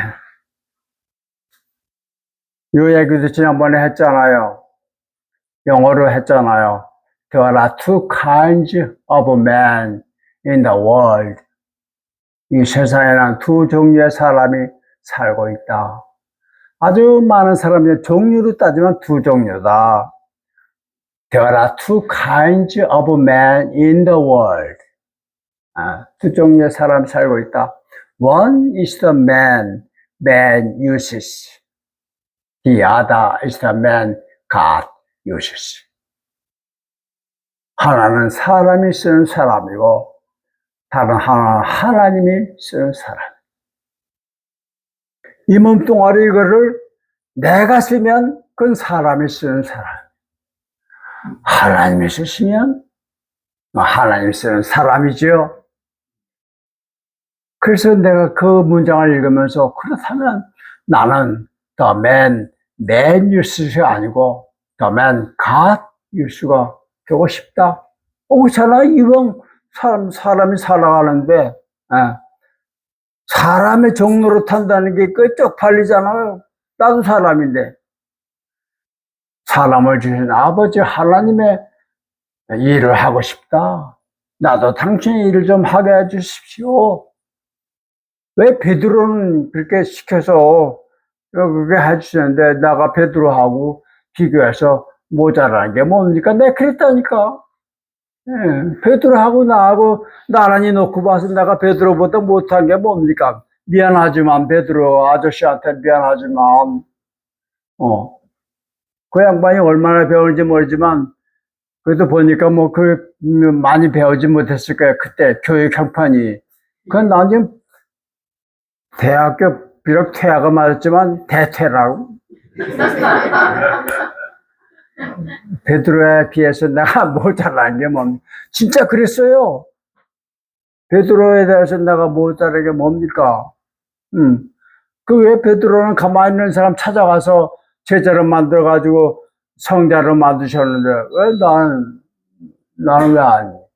[SPEAKER 1] 이 얘기도 지난번에 했잖아요. 영어로 했잖아요. There are two kinds of men in the world. 이 세상에는 두 종류의 사람이 살고 있다. 아주 많은 사람이 종류로 따지면 두 종류다. There are two kinds of men in the world. 두 종류의 사람이 살고 있다. One is the man uses. The other is the man God uses. 하나는 사람이 쓰는 사람이고 다른 하나는 하나님이 쓰는 사람. 이 몸뚱아리 이거를 내가 쓰면 그건 사람이 쓰는 사람. 하나님이 쓰시면 하나님이 쓰는 사람이죠. 그래서 내가 그 문장을 읽으면서 그렇다면 나는 the man use가 아니고 the man God use가 되고 싶다. 그렇잖아. 이왕 사람이 살아가는데 사람의 종로로 탄다는 게 쪽팔리잖아요. 나도 사람인데. 사람을 주신 아버지 하나님의 일을 하고 싶다. 나도 당신의 일을 좀 하게 해주십시오. 왜 베드로는 그렇게 시켜서 그렇게 해주시는데 나가 베드로하고 비교해서 모자라는 게 뭡니까? 내가 그랬다니까. 예, 베드로하고 나하고 나란히 놓고 봐서 내가 베드로보다 못한 게 뭡니까? 미안하지만 베드로 아저씨한테 미안하지만 그 양반이 얼마나 배우는지 모르지만 그래도 보니까 뭐 많이 배우지 못했을 거야. 그때 교육 형편이. 그건 난 지금 대학교 비록 퇴학을 맞았지만 대퇴라고. 베드로에 비해서 내가 모자란 게 뭡니까? 진짜 그랬어요. 베드로에 대해서 내가 모자란 게 뭡니까? 그 왜 베드로는 가만히 있는 사람 찾아가서 제자를 만들어가지고 성자로 만드셨는데 왜 나는 왜 아닙니까?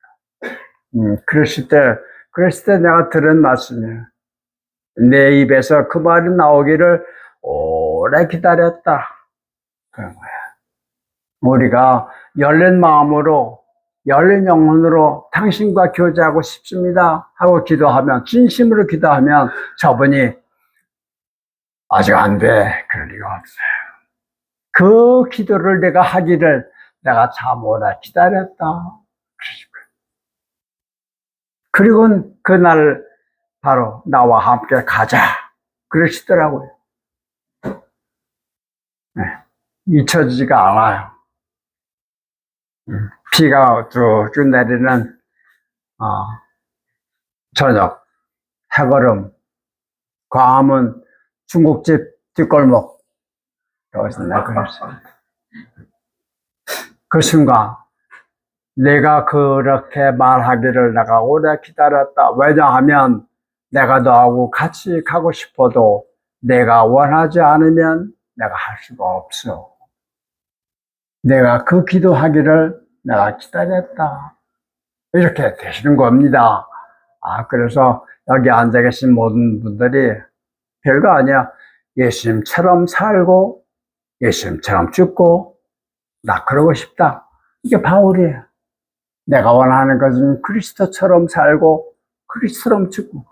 [SPEAKER 1] 그랬을 때 내가 들은 말씀이에요. 내 입에서 그 말이 나오기를 오래 기다렸다. 그런 거야. 우리가 열린 마음으로, 열린 영혼으로 당신과 교제하고 싶습니다 하고 기도하면, 진심으로 기도하면 저분이 아직 안 돼. 그럴 리가 없어요. 그 기도를 내가 하기를 내가 참 오래 기다렸다. 그리고 그날 바로 나와 함께 가자. 그러시더라고요. 네, 잊혀지지가 않아요. 비가 쭉쭉 내리는 저녁, 해걸음, 광화문 중국집 뒷골목, 여기서 내가 그랬어요. 그 순간 내가 그렇게 말하기를 내가 오래 기다렸다. 왜냐하면 내가 너하고 같이 가고 싶어도 내가 원하지 않으면 내가 할 수가 없어. 내가 그 기도하기를 내가 기다렸다. 이렇게 되시는 겁니다. 그래서 여기 앉아 계신 모든 분들이 별거 아니야. 예수님처럼 살고 예수님처럼 죽고 나 그러고 싶다. 이게 바울이에요. 내가 원하는 것은 그리스도처럼 살고 그리스도처럼 죽고,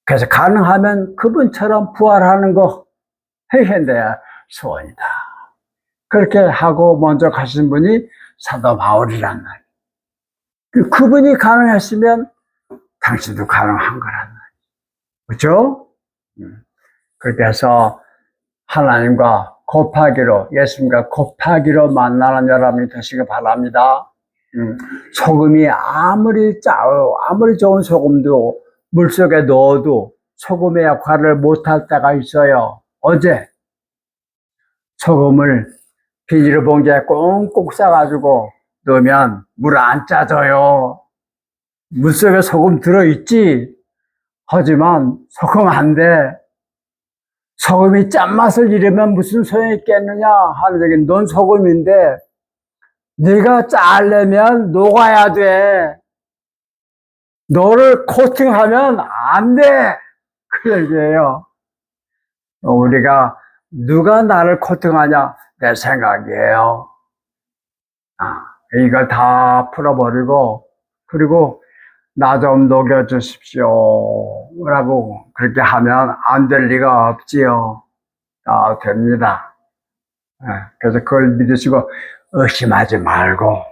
[SPEAKER 1] 그래서 가능하면 그분처럼 부활하는 거 해야 내 소원이다. 그렇게 하고 먼저 가신 분이 사도 바울이란 말이에요. 그분이 가능했으면 당신도 가능한 거란 말이에요. 그렇죠? 그렇게 해서 하나님과 곱하기로, 예수님과 곱하기로 만나는 여러분이 되시기 바랍니다. 소금이 아무리 짜고 아무리 좋은 소금도 물속에 넣어도 소금의 역할을 못할 때가 있어요. 어제 소금을 비닐봉지에 꽁꽁 싸가지고 넣으면 물 안 짜져요. 물속에 소금 들어있지. 하지만 소금 안 돼. 소금이 짠맛을 잃으면 무슨 소용이 있겠느냐 하는 얘기는, 넌 소금인데 네가 짜려면 녹아야 돼. 너를 코팅하면 안 돼. 그 얘기예요. 우리가 누가 나를 코팅하냐? 내 생각이에요. 이걸 다 풀어버리고, 그리고 나 좀 녹여주십시오 라고 그렇게 하면 안 될 리가 없지요. 됩니다. 그래서 그걸 믿으시고 의심하지 말고,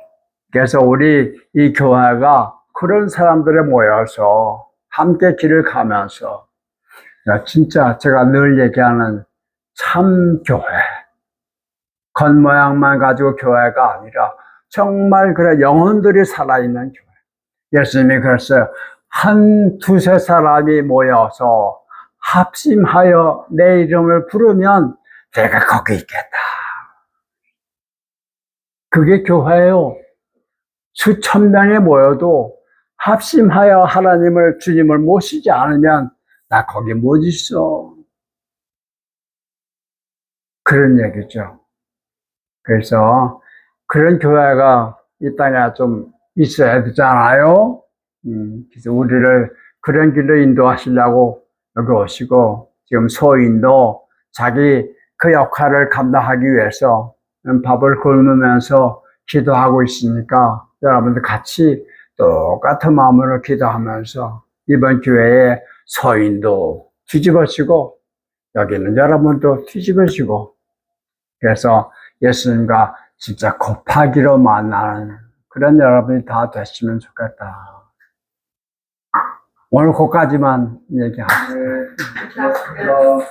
[SPEAKER 1] 그래서 우리 이 교회가 그런 사람들에 모여서 함께 길을 가면서, 진짜 제가 늘 얘기하는 참 교회, 겉모양만 가지고 교회가 아니라 정말 그래 영혼들이 살아있는 교회. 예수님이 그랬어요. 한 두세 사람이 모여서 합심하여 내 이름을 부르면 내가 거기 있겠다. 그게 교회예요. 수천 명이 모여도 합심하여 하나님을, 주님을 모시지 않으면 나 거기 못 있어. 그런 얘기죠. 그래서 그런 교회가 이 땅에 좀 있어야 되잖아요. 그래서 우리를 그런 길로 인도하시려고 여기 오시고, 지금 소인도 자기 그 역할을 감당하기 위해서 밥을 굶으면서 기도하고 있으니까 여러분들 같이 똑같은 마음으로 기도하면서 이번 기회에 소인도 뒤집어지고 여기는 여러분도 뒤집어지고, 그래서 예수님과 진짜 곱하기로 만나는 그런 여러분이 다 됐으면 좋겠다. 오늘 거기까지만 얘기하겠습니다.
[SPEAKER 2] 감사합니다.